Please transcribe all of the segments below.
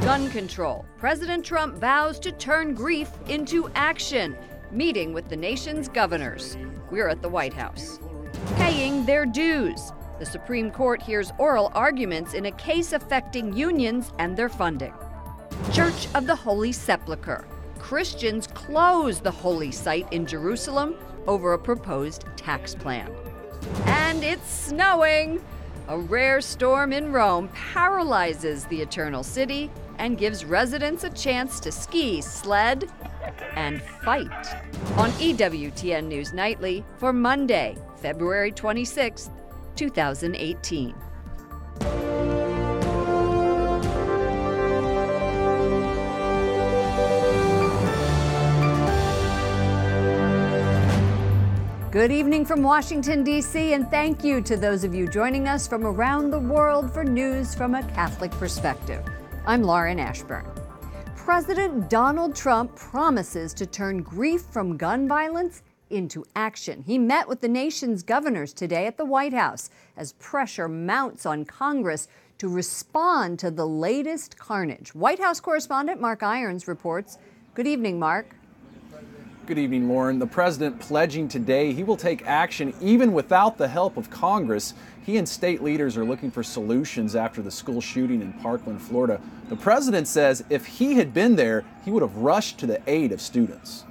Gun control. President Trump vows to turn grief into action. Meeting with the nation's governors. We're at the White House. Paying their dues. The Supreme Court hears oral arguments in a case affecting unions and their funding. Church of the Holy Sepulchre. Christians close the holy site in Jerusalem over a proposed tax plan. And it's snowing. A rare storm in Rome paralyzes the Eternal City and gives residents a chance to ski, sled, and fight. On EWTN News Nightly for Monday, February 26, 2018. Good evening from Washington, D.C., and thank you to those of you joining us from around the world for news from a Catholic perspective. I'm Lauren Ashburn. President Donald Trump promises to turn grief from gun violence into action. He met with the nation's governors today at the White House as pressure mounts on Congress to respond to the latest carnage. White House correspondent Mark Irons reports. Good evening, Mark. Good evening, Lauren. The president pledging today he will take action even without the help of Congress. He and state leaders are looking for solutions after the school shooting in Parkland, Florida. The president says if he had been there, he would have rushed to the aid of students.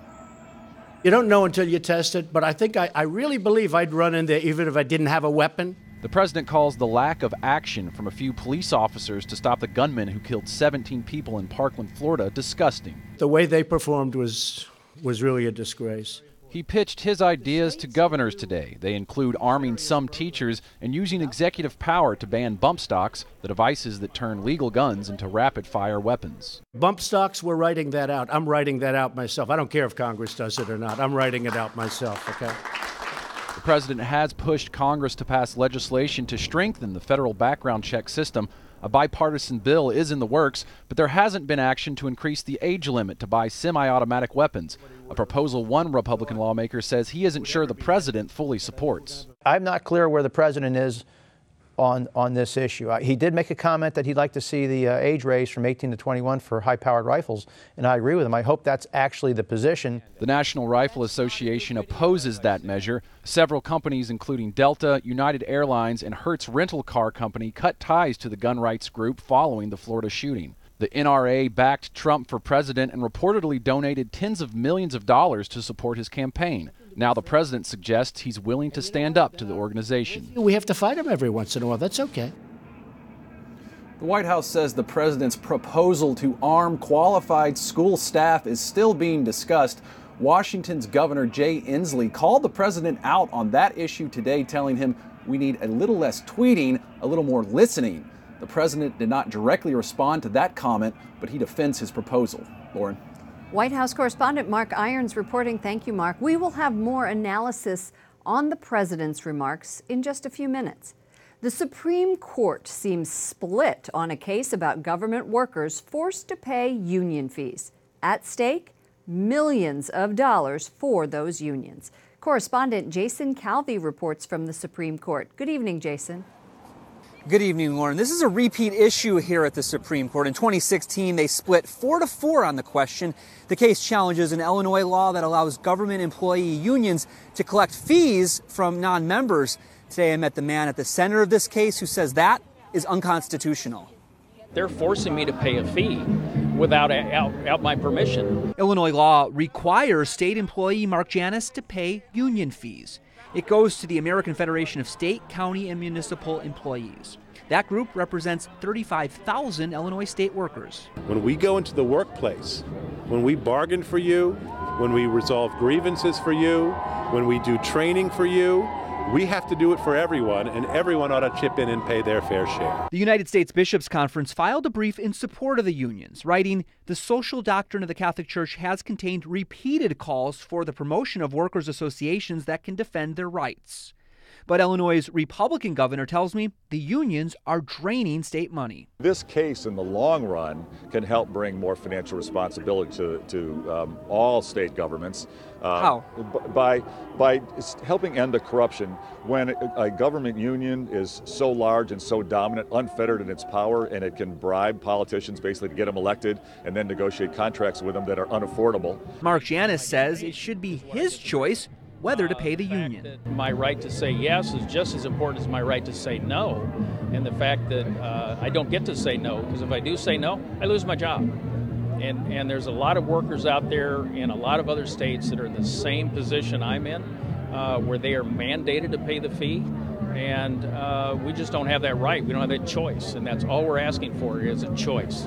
You don't know until you test it, but I think I really believe I'd run in there even if I didn't have a weapon. The president calls the lack of action from a few police officers to stop the gunman who killed 17 people in Parkland, Florida, disgusting. The way they performed was really a disgrace. He pitched his ideas to governors today. They include arming some teachers and using executive power to ban bump stocks, the devices that turn legal guns into rapid-fire weapons. Bump stocks, we're writing that out. I'm writing that out myself. I don't care if Congress does it or not. I'm writing it out myself, okay? The president has pushed Congress to pass legislation to strengthen the federal background check system. A bipartisan bill is in the works, but there hasn't been action to increase the age limit to buy semi-automatic weapons, a proposal one Republican lawmaker says he isn't sure the president fully supports. I'm not clear where the president is on this issue. He did make a comment that he'd like to see the age raised from 18 to 21 for high-powered rifles, and I agree with him. I hope that's actually the position. The National Rifle Association opposes that measure. Several companies, including Delta, United Airlines, and Hertz Rental Car Company, cut ties to the gun rights group following the Florida shooting. The NRA backed Trump for president and reportedly donated tens of millions of dollars to support his campaign. Now the president suggests he's willing to stand up to the organization. We have to fight him every once in a while. That's okay. The White House says the president's proposal to arm qualified school staff is still being discussed. Washington's Governor Jay Inslee called the president out on that issue today, telling him we need a little less tweeting, a little more listening. The president did not directly respond to that comment, but he defends his proposal. Lauren. White House correspondent Mark Irons reporting. Thank you, Mark. We will have more analysis on the president's remarks in just a few minutes. The Supreme Court seems split on a case about government workers forced to pay union fees. At stake, millions of dollars for those unions. Correspondent Jason Calvi reports from the Supreme Court. Good evening, Jason. Good evening, Lauren. This is a repeat issue here at the Supreme Court. In 2016, they split 4-4 on the question. The case challenges an Illinois law that allows government employee unions to collect fees from non-members. Today, I met the man at the center of this case who says that is unconstitutional. They're forcing me to pay a fee without my permission. Illinois law requires state employee Mark Janis to pay union fees. It goes to the American Federation of State, County, and Municipal Employees. That group represents 35,000 Illinois state workers. When we go into the workplace, when we bargain for you, when we resolve grievances for you, when we do training for you, we have to do it for everyone, and everyone ought to chip in and pay their fair share. The United States Bishops' Conference filed a brief in support of the unions, writing, "The social doctrine of the Catholic Church has contained repeated calls for the promotion of workers' associations that can defend their rights. But Illinois' Republican governor tells me the unions are draining state money. This case in the long run can help bring more financial responsibility to all state governments. How? By helping end the corruption. When a government union is so large and so dominant, unfettered in its power, and it can bribe politicians basically to get them elected and then negotiate contracts with them that are unaffordable. Mark Janis says it should be his choice whether to pay the union. My right to say yes is just as important as my right to say no. And the fact that I don't get to say no, because if I do say no, I lose my job. And there's a lot of workers out there in a lot of other states that are in the same position I'm in, where they are mandated to pay the fee. And we just don't have that right. We don't have that choice. And that's all we're asking for is a choice.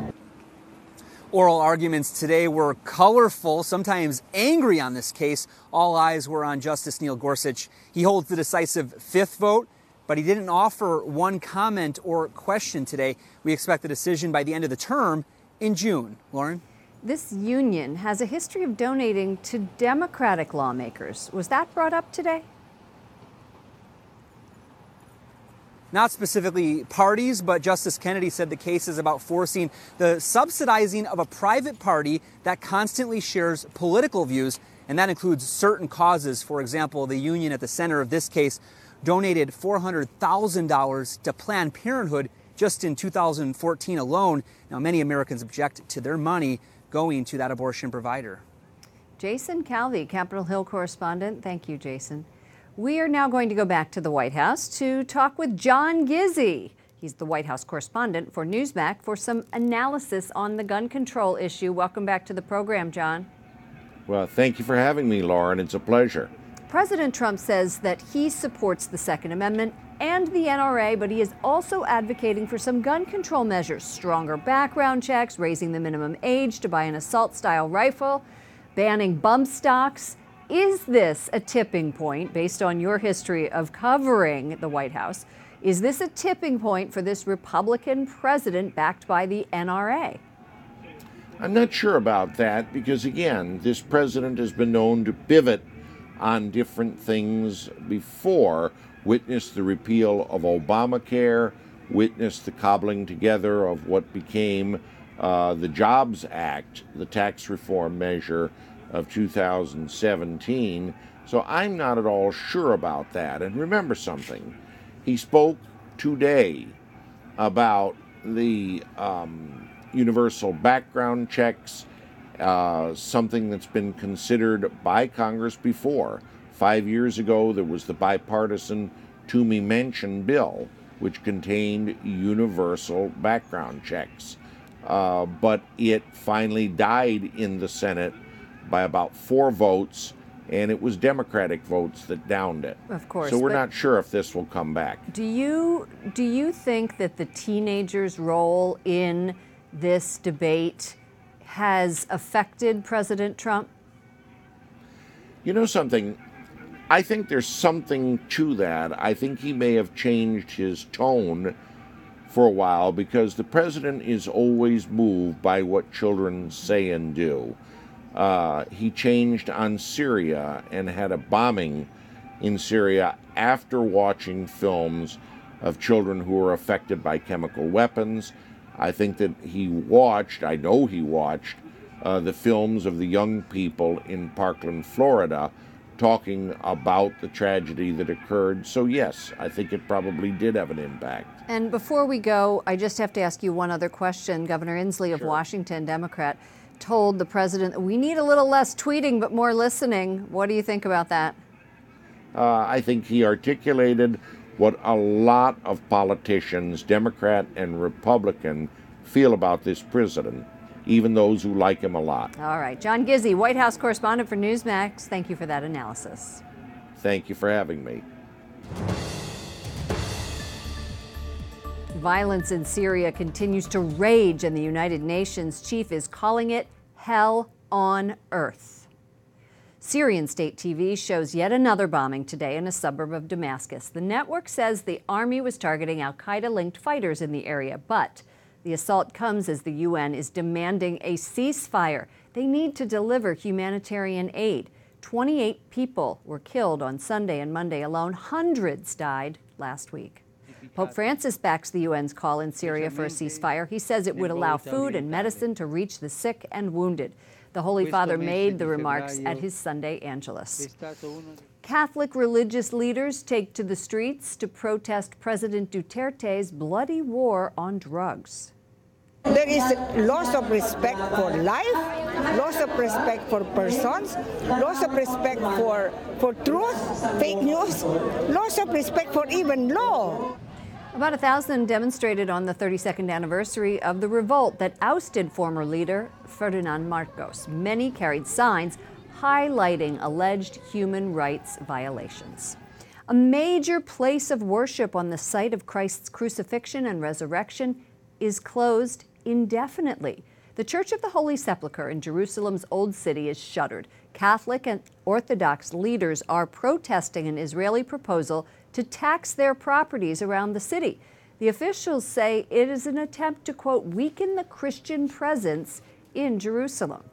Oral arguments today were colorful, sometimes angry on this case. All eyes were on Justice Neil Gorsuch. He holds the decisive fifth vote, but he didn't offer one comment or question today. We expect the decision by the end of the term in June. Lauren? This union has a history of donating to Democratic lawmakers. Was that brought up today? Not specifically parties, but Justice Kennedy said the case is about forcing the subsidizing of a private party that constantly shares political views, and that includes certain causes. For example, the union at the center of this case donated $400,000 to Planned Parenthood just in 2014 alone. Now, many Americans object to their money going to that abortion provider. Jason Calvi, Capitol Hill correspondent. Thank you, Jason. We are now going to go back to the White House to talk with John Gizzi. He's the White House correspondent for Newsmax for some analysis on the gun control issue. Welcome back to the program, John. Well, thank you for having me, Lauren. It's a pleasure. President Trump says that he supports the Second Amendment and the NRA, but he is also advocating for some gun control measures, stronger background checks, raising the minimum age to buy an assault-style rifle, banning bump stocks. Is this a tipping point, based on your history of covering the White House? Is this a tipping point for this Republican president backed by the NRA? I'm not sure about that because, again, this president has been known to pivot on different things before. Witness the repeal of Obamacare, witness the cobbling together of what became the Jobs Act, the tax reform measure of 2017. So I'm not at all sure about that. And remember something, he spoke today about the universal background checks, something that's been considered by Congress before. 5 years ago, there was the bipartisan Toomey Manchin bill, which contained universal background checks. But it finally died in the Senate by about 4 votes, and it was Democratic votes that downed it. Of course. So we're not sure if this will come back. Do you think that the teenagers' role in this debate has affected President Trump? You know something? I think there's something to that. I think he may have changed his tone for a while because the president is always moved by what children say and do. He changed on Syria and had a bombing in Syria after watching films of children who were affected by chemical weapons. I think that I know he watched the films of the young people in Parkland, Florida, talking about the tragedy that occurred. So yes, I think it probably did have an impact. And before we go, I just have to ask you one other question. Governor Inslee of Washington, Democrat, told the president that we need a little less tweeting but more listening. What do you think about that? I think he articulated what a lot of politicians, Democrat and Republican, feel about this president, even those who like him a lot. All right. John Gizzi, White House correspondent for Newsmax. Thank you for that analysis. Thank you for having me. Violence in Syria continues to rage, and the United Nations chief is calling it hell on earth. Syrian state TV shows yet another bombing today in a suburb of Damascus. The network says the army was targeting al-Qaeda-linked fighters in the area, but the assault comes as the UN is demanding a ceasefire. They need to deliver humanitarian aid. 28 people were killed on Sunday and Monday alone. Hundreds died last week. Pope Francis backs the UN's call in Syria for a ceasefire. He says it would allow food and medicine to reach the sick and wounded. The Holy Father made the remarks at his Sunday Angelus. Catholic religious leaders take to the streets to protest President Duterte's bloody war on drugs. There is loss of respect for life, loss of respect for persons, loss of respect for truth, fake news, loss of respect for even law. About 1,000 demonstrated on the 32nd anniversary of the revolt that ousted former leader Ferdinand Marcos. Many carried signs highlighting alleged human rights violations. A major place of worship on the site of Christ's crucifixion and resurrection is closed indefinitely. The Church of the Holy Sepulchre in Jerusalem's Old City is shuttered. Catholic and Orthodox leaders are protesting an Israeli proposal to tax their properties around the city. The officials say it is an attempt to, quote, weaken the Christian presence in Jerusalem.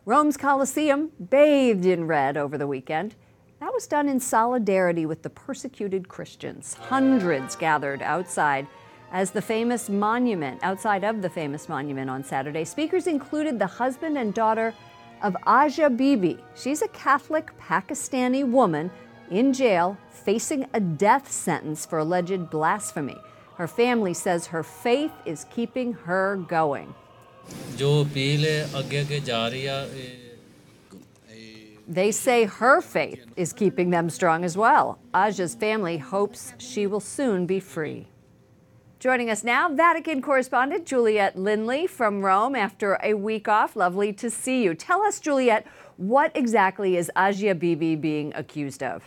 Rome's Colosseum bathed in red over the weekend. That was done in solidarity with the persecuted Christians. Hundreds gathered outside of the famous monument on Saturday. Speakers included the husband and daughter of Asia Bibi. She's a Catholic Pakistani woman in jail facing a death sentence for alleged blasphemy. Her family says her faith is keeping her going. They say her faith is keeping them strong as well. Aja's family hopes she will soon be free. Joining us now, Vatican correspondent Juliette Lindley from Rome after a week off. Lovely to see you. Tell us, Juliette, what exactly is Asia Bibi being accused of?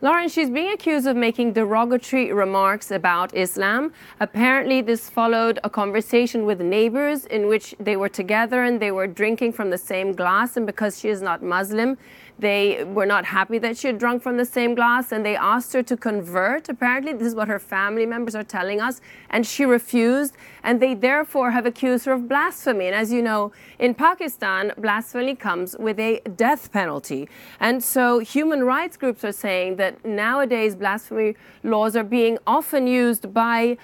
Lauren, she's being accused of making derogatory remarks about Islam. Apparently, this followed a conversation with neighbors in which they were together and they were drinking from the same glass. And because she is not Muslim, they were not happy that she had drunk from the same glass, and they asked her to convert. Apparently, this is what her family members are telling us, and she refused, and they therefore have accused her of blasphemy. And as you know, in Pakistan, blasphemy comes with a death penalty. And so human rights groups are saying that nowadays blasphemy laws are being often used by,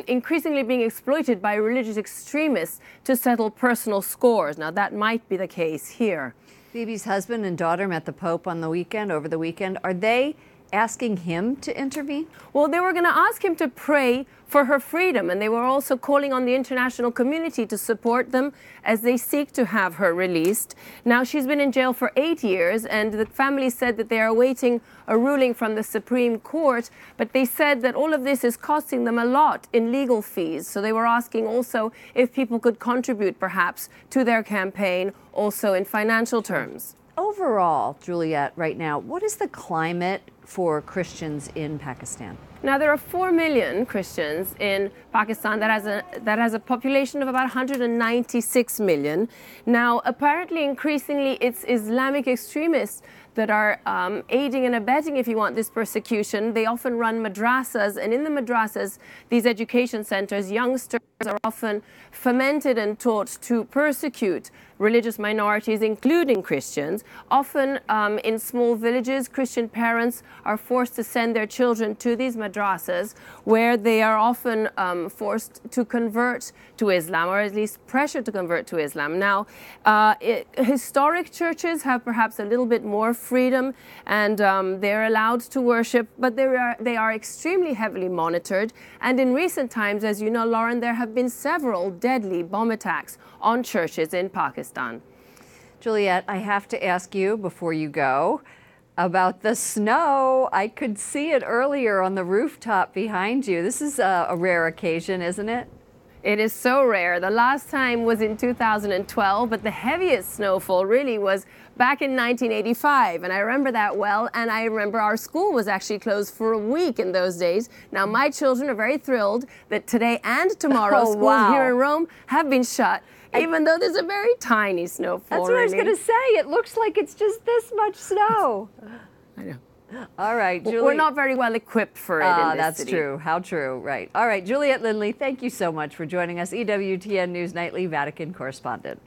increasingly being exploited by religious extremists to settle personal scores. Now, that might be the case here. Bibi's husband and daughter met the Pope over the weekend. Are they asking him to intervene? Well, they were going to ask him to pray for her freedom, and they were also calling on the international community to support them as they seek to have her released. Now, she's been in jail for 8 years, and the family said that they are awaiting a ruling from the Supreme Court, but they said that all of this is costing them a lot in legal fees. So they were asking also if people could contribute perhaps to their campaign, also in financial terms. Overall, Juliette, right now, what is the climate for Christians in Pakistan? Now, there are 4 million Christians in Pakistan that has a population of about 196 million. Now, apparently, increasingly, it's Islamic extremists that are aiding and abetting, if you want, this persecution. They often run madrasas, and in the madrasas, these education centers, youngsters are often fomented and taught to persecute religious minorities, including Christians. Often in small villages, Christian parents are forced to send their children to these madrasas, where they are often forced to convert to Islam, or at least pressured to convert to Islam. Now, historic churches have perhaps a little bit more freedom, and they're allowed to worship, but they are extremely heavily monitored. And in recent times, as you know, Lauren, there have been several deadly bomb attacks on churches in Pakistan. Juliette, I have to ask you before you go about the snow. I could see it earlier on the rooftop behind you. This is a rare occasion, isn't it? It is so rare. The last time was in 2012, but the heaviest snowfall really was back in 1985, and I remember that well, and I remember our school was actually closed for a week in those days. Now, my children are very thrilled that today and tomorrow schools here in Rome have been shut, even though there's a very tiny snowfall. That's what I was going to say. It looks like it's just this much snow. I know. All right, Julie. We're not very well equipped for it in this that's city. true. How true. Right. All right, Juliette Lindley, thank you so much for joining us, EWTN News Nightly Vatican correspondent.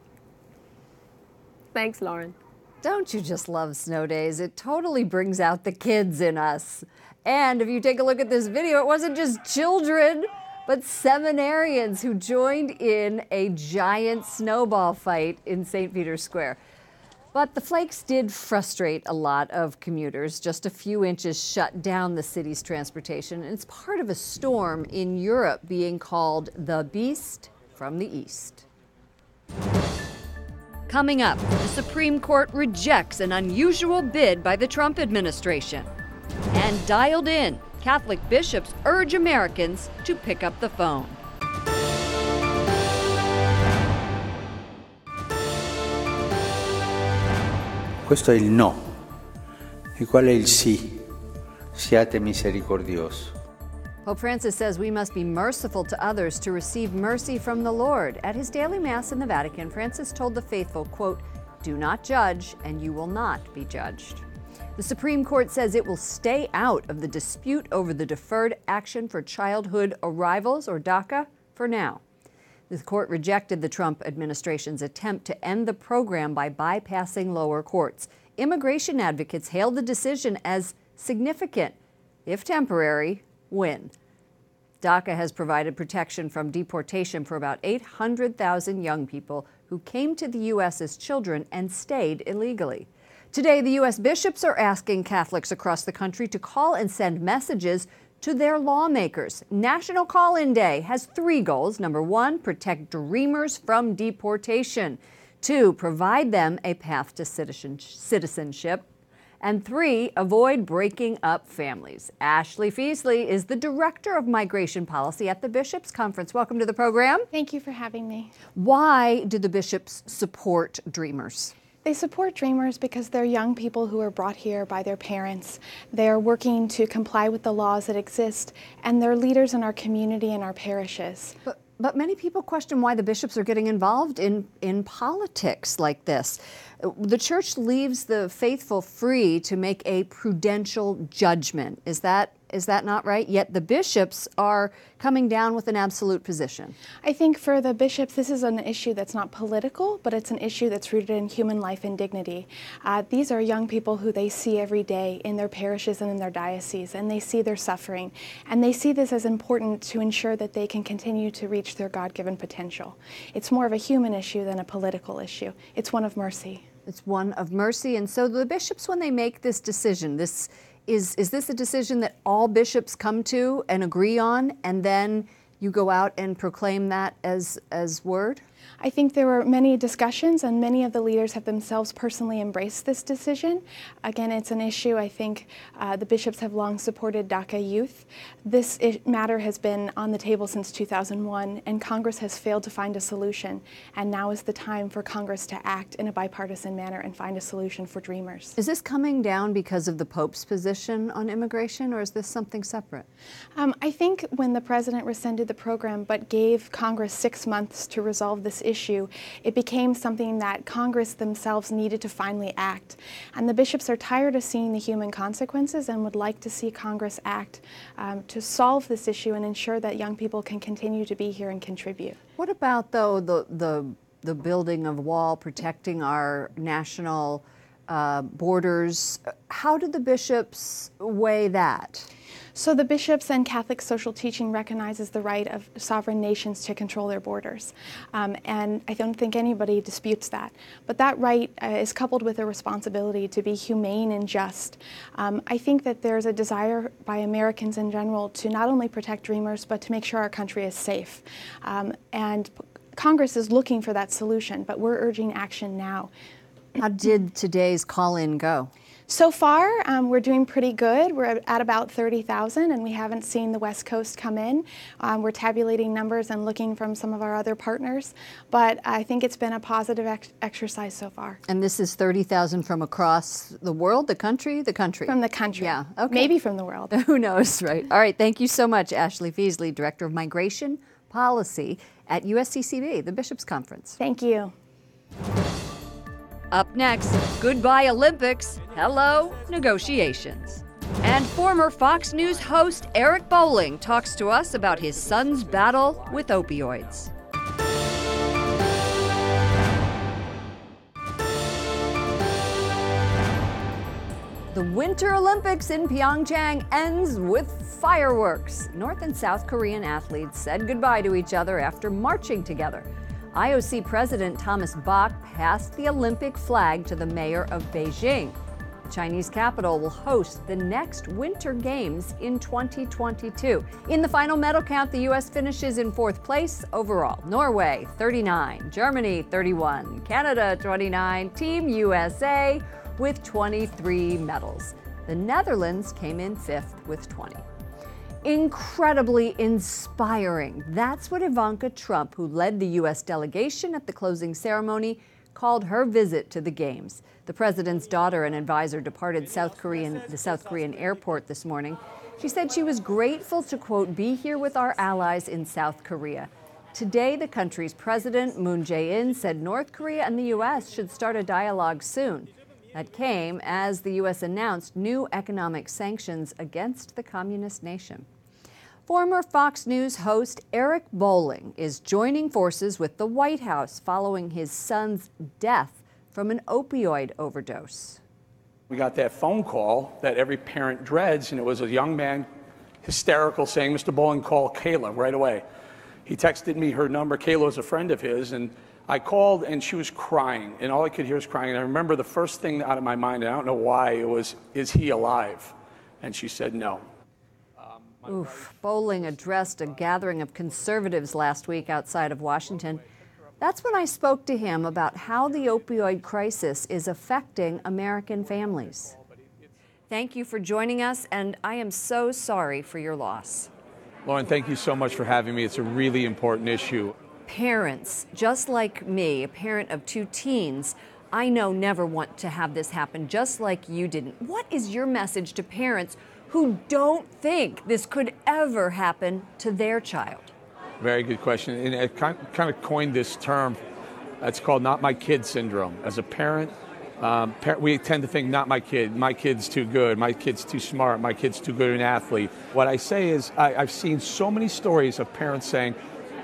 Thanks, Lauren. Don't you just love snow days? It totally brings out the kids in us. And if you take a look at this video, it wasn't just children, but seminarians who joined in a giant snowball fight in St. Peter's Square. But the flakes did frustrate a lot of commuters. Just a few inches shut down the city's transportation. And it's part of a storm in Europe being called the Beast from the East. Coming up, the Supreme Court rejects an unusual bid by the Trump administration. And dialed in, Catholic bishops urge Americans to pick up the phone. Questo è il no. E qual è il sì? Siate misericordiosi. Pope Francis says we must be merciful to others to receive mercy from the Lord. At his daily Mass in the Vatican, Francis told the faithful, quote, "Do not judge, and you will not be judged." The Supreme Court says it will stay out of the dispute over the Deferred Action for Childhood Arrivals, or DACA, for now. The court rejected the Trump administration's attempt to end the program by bypassing lower courts. Immigration advocates hailed the decision as significant, if temporary, win. DACA has provided protection from deportation for about 800,000 young people who came to the U.S. as children and stayed illegally. Today, the U.S. bishops are asking Catholics across the country to call and send messages to their lawmakers. National Call-In Day has 3 goals. Number 1, protect dreamers from deportation. 2, provide them a path to citizenship. And 3, avoid breaking up families. Ashley Feasley is the Director of Migration Policy at the Bishops' Conference. Welcome to the program. Thank you for having me. Why do the bishops support Dreamers? They support Dreamers because they're young people who are brought here by their parents. They are working to comply with the laws that exist, and they're leaders in our community and our parishes. But many people question why the bishops are getting involved in politics like this. The church leaves the faithful free to make a prudential judgment. Is that not right? Yet the bishops are coming down with an absolute position. I think for the bishops, this is an issue that's not political, but it's an issue that's rooted in human life and dignity. These are young people who they see every day in their parishes and in their dioceses, and they see their suffering. And they see this as important to ensure that they can continue to reach their God-given potential. It's more of a human issue than a political issue. It's one of mercy. It's one of mercy. And so the bishops, when they make this decision, is this a decision that all bishops come to and agree on, and then you go out and proclaim that as word? I think there were many discussions, and many of the leaders have themselves personally embraced this decision. Again, it's an issue I think the bishops have long supported DACA youth. This matter has been on the table since 2001, and Congress has failed to find a solution. And now is the time for Congress to act in a bipartisan manner and find a solution for Dreamers. Is this coming down because of the Pope's position on immigration, or is this something separate? I think when the president rescinded the program but gave Congress 6 months to resolve this issue, it became something that Congress themselves needed to finally act. And the bishops are tired of seeing the human consequences and would like to see Congress act to solve this issue and ensure that young people can continue to be here and contribute. What about, though, the building of wall, protecting our national borders? How do the bishops weigh that? So the bishops and Catholic social teaching recognizes the right of sovereign nations to control their borders. And I don't think anybody disputes that. But that right is coupled with a responsibility to be humane and just. I think that there's a desire by Americans in general to not only protect Dreamers, but to make sure our country is safe. And Congress is looking for that solution, but we're urging action now. How did today's call-in go? So far, we're doing pretty good. We're at about 30,000, and we haven't seen the West Coast come in. We're tabulating numbers and looking from some of our other partners, but I think it's been a positive exercise so far. And this is 30,000 from across the world, the country? The country. From the country. Yeah, okay. Maybe from the world. Who knows, right? All right, thank you so much, Ashley Feasley, Director of Migration Policy at USCCB, the Bishops' Conference. Thank you. Up next, goodbye Olympics, hello negotiations. And former Fox News host Eric Bolling talks to us about his son's battle with opioids. Winter Olympics in Pyeongchang ends with fireworks. North and South Korean athletes said goodbye to each other after marching together. IOC President Thomas Bach passed the Olympic flag to the mayor of Beijing. The Chinese capital will host the next Winter Games in 2022. In the final medal count, the U.S. finishes in 4th place overall. Norway, 39, Germany, 31, Canada, 29, Team USA with 23 medals. The Netherlands came in 5th with 20. Incredibly inspiring. That's what Ivanka Trump, who led the U.S. delegation at the closing ceremony, called her visit to the Games. The president's daughter and advisor departed the South Korean airport this morning. She said she was grateful to, quote, be here with our allies in South Korea. Today, the country's president, Moon Jae-in, said North Korea and the U.S. should start a dialogue soon. That came as the U.S. announced new economic sanctions against the communist nation. Former Fox News host Eric Bolling is joining forces with the White House following his son's death from an opioid overdose. We got that phone call that every parent dreads, and it was a young man, hysterical, saying, "Mr. Bolling, call Kayla right away." He texted me her number. Kayla was a friend of his, and I called, and she was crying, and all I could hear was crying. And I remember the first thing out of my mind, and I don't know why, it was, "Is he alive?" And she said no. Oof. Bolling addressed a gathering of conservatives last week outside of Washington. That's when I spoke to him about how the opioid crisis is affecting American families. Thank you for joining us, and I am so sorry for your loss. Lauren, thank you so much for having me. It's a really important issue. Parents, just like me, a parent of 2 teens, I know never want to have this happen, just like you didn't. What is your message to parents who don't think this could ever happen to their child? Very good question. And I kind of coined this term. It's called not my kid syndrome. As a parent, we tend to think not my kid. My kid's too good. My kid's too smart. My kid's too good an athlete. What I say is I've seen so many stories of parents saying,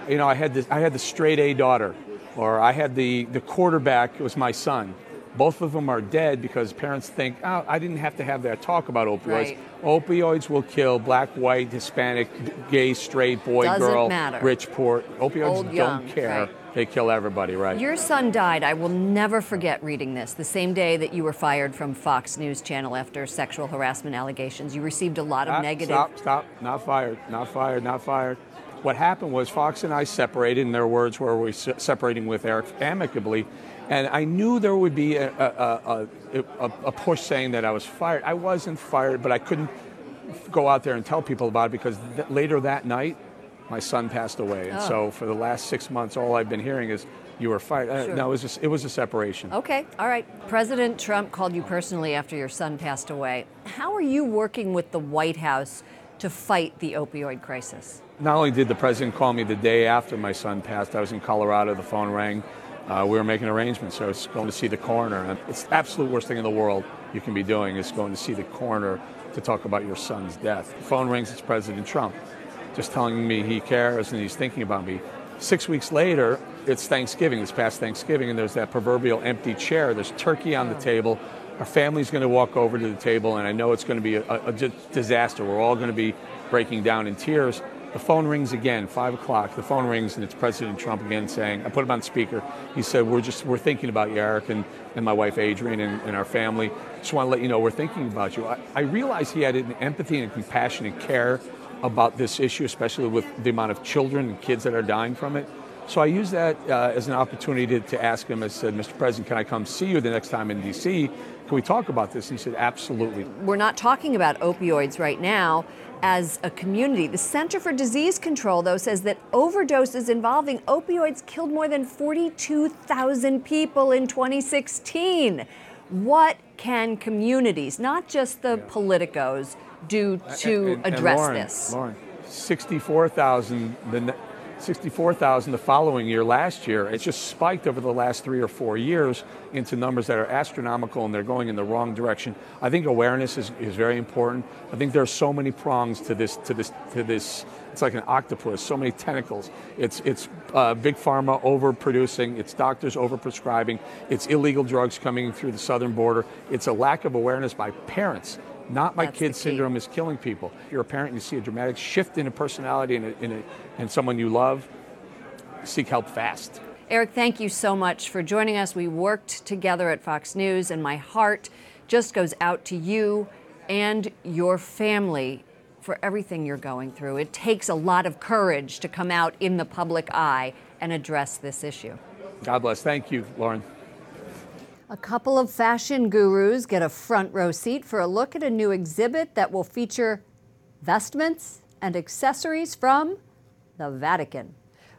you know, I had the straight A daughter, or I had the quarterback, it was my son. Both of them are dead because parents think, oh, I didn't have to have that talk about opioids. Right. Opioids will kill black, white, Hispanic, gay, straight, boy, girl, matter. rich, poor. Opioids Old, don't young, care. right. They kill everybody, right? Your son died. I will never forget reading this. The same day that you were fired from Fox News Channel after sexual harassment allegations. You received a lot of negative... Stop. Not fired. What happened was Fox and I separated, and their words were we separating with Eric amicably. And I knew there would be a push saying that I was fired. I wasn't fired, but I couldn't go out there and tell people about it because later that night, my son passed away. And so for the last 6 months, all I've been hearing is, you were fired. Sure. No, it was a separation. Okay, all right. President Trump called you personally after your son passed away. How are you working with the White House to fight the opioid crisis? Not only did the president call me the day after my son passed, I was in Colorado, the phone rang. We were making arrangements. So I was going to see the coroner. And it's the absolute worst thing in the world you can be doing is going to see the coroner to talk about your son's death. The phone rings, it's President Trump, just telling me he cares and he's thinking about me. 6 weeks later, it's Thanksgiving, this past Thanksgiving, and there's that proverbial empty chair. There's turkey on the table. Our family's going to walk over to the table, and I know it's going to be a disaster. We're all going to be breaking down in tears. The phone rings again, 5 o'clock. The phone rings, and it's President Trump again saying, I put him on speaker. He said, we're thinking about you, Eric, and my wife, Adrienne, and our family. Just want to let you know we're thinking about you. I realized he had an empathy and compassion and care about this issue, especially with the amount of children and kids that are dying from it. So I used that as an opportunity to ask him. I said, Mr. President, can I come see you the next time in D.C.? Can we talk about this? And he said, absolutely. We're not talking about opioids right now as a community. The Center for Disease Control, though, says that overdoses involving opioids killed more than 42,000 people in 2016. What can communities, not just the politicos, do to address this? Lauren, 64,000 64,000 the following year, last year. It's just spiked over the last 3 or 4 years into numbers that are astronomical, and they're going in the wrong direction. I think awareness is very important. I think there are so many prongs to this. It's like an octopus, so many tentacles. It's big pharma overproducing, it's doctors overprescribing, it's illegal drugs coming through the southern border. It's a lack of awareness by parents. Not my kid syndrome is killing people. If you're a parent and you see a dramatic shift in a personality in someone you love, seek help fast. Eric, thank you so much for joining us. We worked together at Fox News, and my heart just goes out to you and your family for everything you're going through. It takes a lot of courage to come out in the public eye and address this issue. God bless. Thank you, Lauren. A couple of fashion gurus get a front row seat for a look at a new exhibit that will feature vestments and accessories from the Vatican.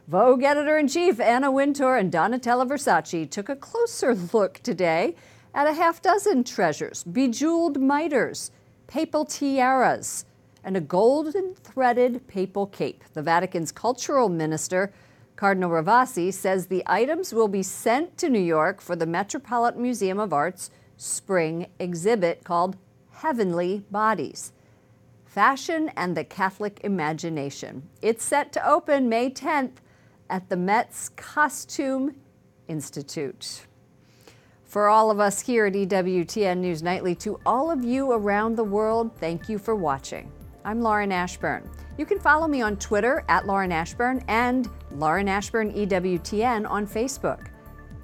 Vogue editor-in-chief Anna Wintour and Donatella Versace took a closer look today at a half dozen treasures, bejeweled mitres, papal tiaras, and a golden threaded papal cape. The Vatican's cultural minister, Cardinal Ravasi, says the items will be sent to New York for the Metropolitan Museum of Art's spring exhibit called Heavenly Bodies: Fashion and the Catholic Imagination. It's set to open May 10th at the Met's Costume Institute. For all of us here at EWTN News Nightly, to all of you around the world, thank you for watching. I'm Lauren Ashburn. You can follow me on Twitter at Lauren Ashburn and Lauren Ashburn EWTN on Facebook.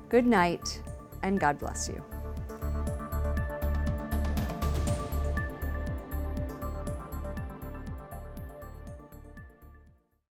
Good night, and God bless you.